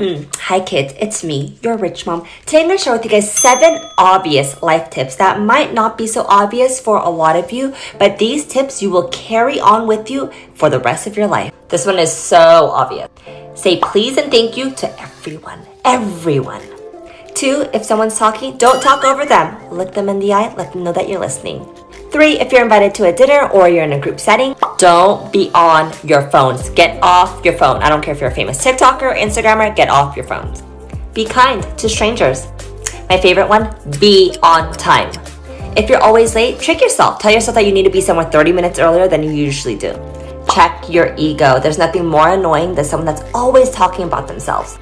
Hi kids, it's me, your rich mom. Today I'm going to share with you guys 7 obvious life tips that might not be so obvious for a lot of you, but these tips you will carry on with you for the rest of your life. This one is so obvious. Say please and thank you to everyone. Everyone. 2, if someone's talking, don't talk over them. Look them in the eye, let them know that you're listening. 3, if you're invited to a dinner or you're in a group setting, don't be on your phones. Get off your phone. I don't care if you're a famous TikToker or Instagrammer, get off your phones. Be kind to strangers. My favorite one, be on time. If you're always late, trick yourself. Tell yourself that you need to be somewhere 30 minutes earlier than you usually do. Check your ego. There's nothing more annoying than someone that's always talking about themselves.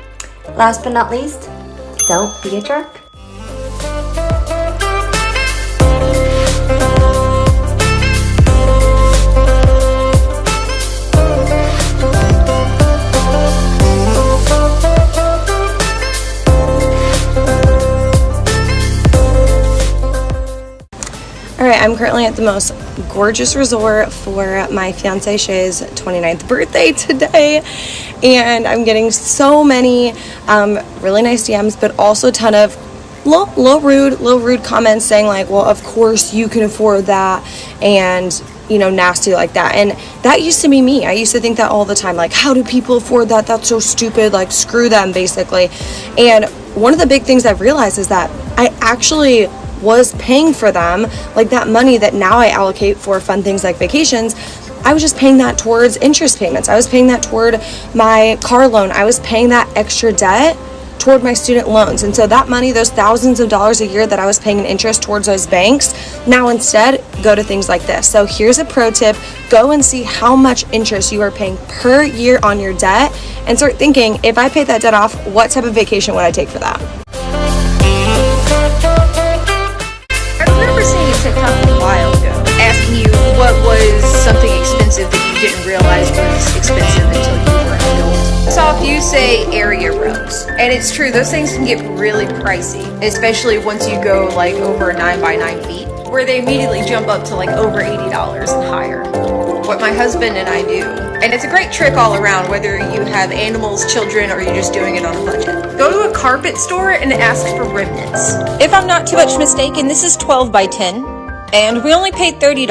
Last but not least, don't be a jerk. Alright, I'm currently at the most gorgeous resort for my fiance Shay's 29th birthday today, and I'm getting so many really nice DMs, but also a ton of little rude comments saying like, well, of course you can afford that, and you know, nasty like that. And that used to be me. I used to think that all the time, like, how do people afford that? That's so stupid, like screw them basically. And one of the big things I've realized is that I actually was paying for them, like that money that now I allocate for fun things like vacations. I was just paying that towards interest payments. I was paying that toward my car loan. I was paying that extra debt toward my student loans. And so that money, those thousands of dollars a year that I was paying in interest towards those banks, now instead go to things like this. So here's a pro tip. Go and see how much interest you are paying per year on your debt and start thinking, if I paid that debt off, what type of vacation would I take for that? TikTok a while ago asking you what was something expensive that you didn't realize was expensive until you were an adult. I saw a few say area rugs, and it's true, those things can get really pricey, especially once you go like over 9 by 9 feet, where they immediately jump up to like over $80 and higher. What my husband and I do, and it's a great trick all around, whether you have animals, children, or you're just doing it on a budget. Go to a carpet store and ask for remnants. If I'm not too much mistaken, this is 12 by 10, and we only paid $30.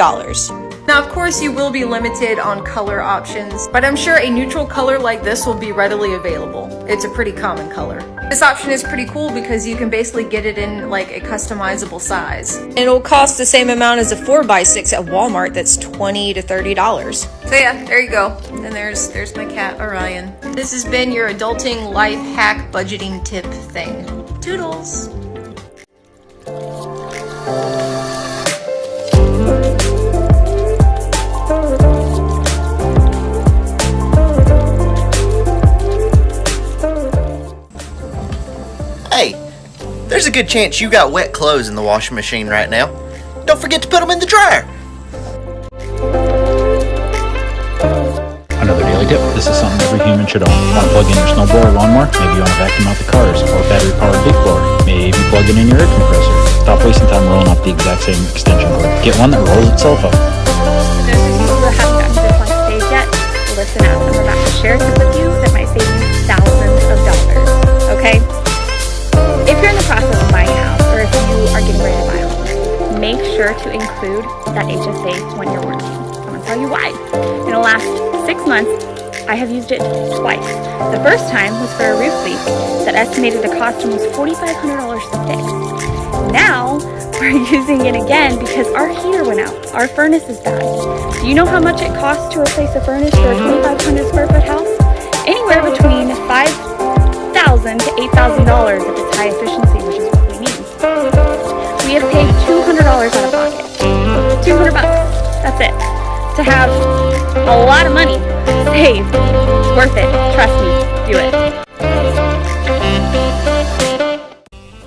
Now, of course, you will be limited on color options, but I'm sure a neutral color like this will be readily available. It's a pretty common color. This option is pretty cool because you can basically get it in like a customizable size. It'll cost the same amount as a 4x6 at Walmart that's $20 to $30. So yeah, there you go. And there's my cat, Orion. This has been your adulting life hack budgeting tip thing. Toodles! Hey, there's a good chance you got wet clothes in the washing machine right now. Don't forget to put them in the dryer. Another daily tip. This is something every human should own. Want to plug in your snowblower or lawnmower? Maybe you want to vacuum out the cars or battery-powered leaf blower. Maybe plug it in your air compressor. Stop wasting time rolling up the exact same extension cord. Get one that rolls itself up. For those of you who haven't gotten to this point stage yet, listen up. I'm about to share a tip with you that might save you thousands of dollars. Okay? If you're in the process of buying a house, or if you are getting ready to buy a home, make sure to include that HSA when you're working. I'm going to tell you why. In the last 6 months, I have used it twice. The first time was for a roof leak that estimated the cost almost $4,500 to fix. Now, we're using it again because our heater went out. Our furnace is bad. Do you know how much it costs to replace a furnace for a 2,500 square foot house? Anywhere between $5,000 to $8,000 if it's high efficiency, which is what we need. We have paid $200 out of pocket. $200 bucks. That's it. To have a lot of money saved. It's worth it. Trust me. Do it.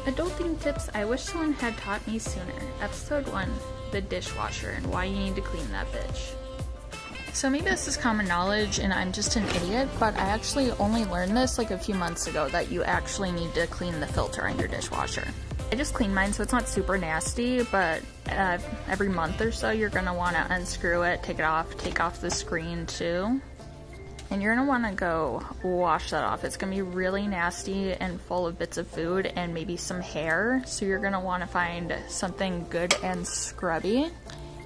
Adulting tips I wish someone had taught me sooner. Episode 1, the dishwasher and why you need to clean that bitch. So maybe this is common knowledge and I'm just an idiot, but I actually only learned this like a few months ago that you actually need to clean the filter on your dishwasher. I just clean mine so it's not super nasty, but every month or so you're going to want to unscrew it, take it off, take off the screen too. and you're gonna want to go wash that off. It's gonna be really nasty and full of bits of food and maybe some hair, so you're gonna want to find something good and scrubby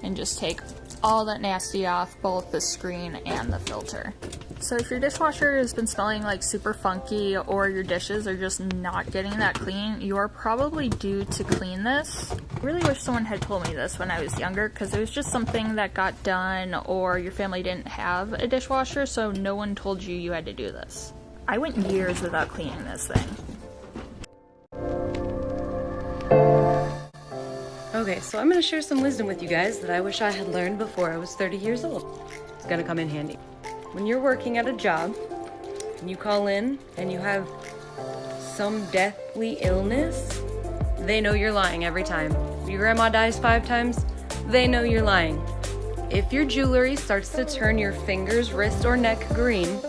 and just take all that nasty off, both the screen and the filter. So if your dishwasher has been smelling like super funky, or your dishes are just not getting that clean, you are probably due to clean this. I really wish someone had told me this when I was younger, because it was just something that got done, or your family didn't have a dishwasher, so no one told you you had to do this. I went years without cleaning this thing. Okay, so I'm gonna share some wisdom with you guys that I wish I had learned before I was 30 years old. It's gonna come in handy. When you're working at a job, and you call in, and you have some deathly illness, they know you're lying every time. If your grandma dies 5 times, they know you're lying. If your jewelry starts to turn your fingers, wrist, or neck green,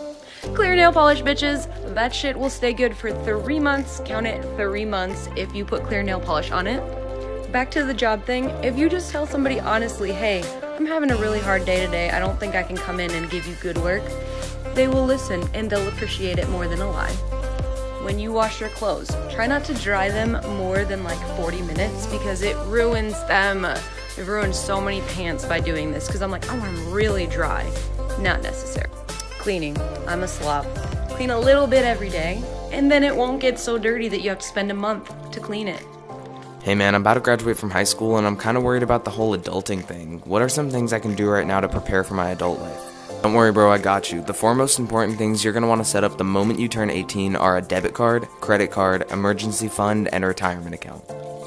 clear nail polish, bitches. That shit will stay good for 3 months. Count it, 3 months if you put clear nail polish on it. Back to the job thing, if you just tell somebody honestly, hey, I'm having a really hard day today, I don't think I can come in and give you good work, they will listen and they'll appreciate it more than a lie. When you wash your clothes, try not to dry them more than like 40 minutes because it ruins them. I've ruined so many pants by doing this because I'm like, oh, I'm really dry. Not necessary. Cleaning, I'm a slob. Clean a little bit every day, and then it won't get so dirty that you have to spend a month to clean it. Hey man, I'm about to graduate from high school and I'm kind of worried about the whole adulting thing. What are some things I can do right now to prepare for my adult life? Don't worry bro, I got you. The 4 most important things you're going to want to set up the moment you turn 18 are a debit card, credit card, emergency fund, and a retirement account.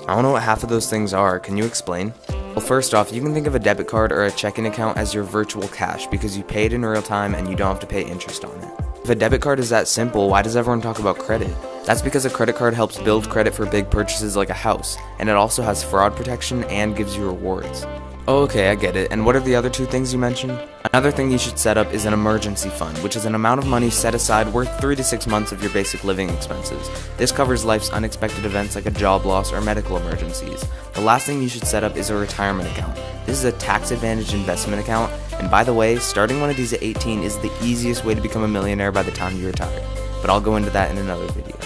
I don't know what half of those things are, can you explain? Well, first off, you can think of a debit card or a checking account as your virtual cash because you pay it in real time and you don't have to pay interest on it. If a debit card is that simple, why does everyone talk about credit? That's because a credit card helps build credit for big purchases like a house, and it also has fraud protection and gives you rewards. Oh, okay, I get it. And what are the other 2 things you mentioned? Another thing you should set up is an emergency fund, which is an amount of money set aside worth 3 to 6 months of your basic living expenses. This covers life's unexpected events like a job loss or medical emergencies. The last thing you should set up is a retirement account. This is a tax-advantaged investment account, and by the way, starting one of these at 18 is the easiest way to become a millionaire by the time you retire. But I'll go into that in another video.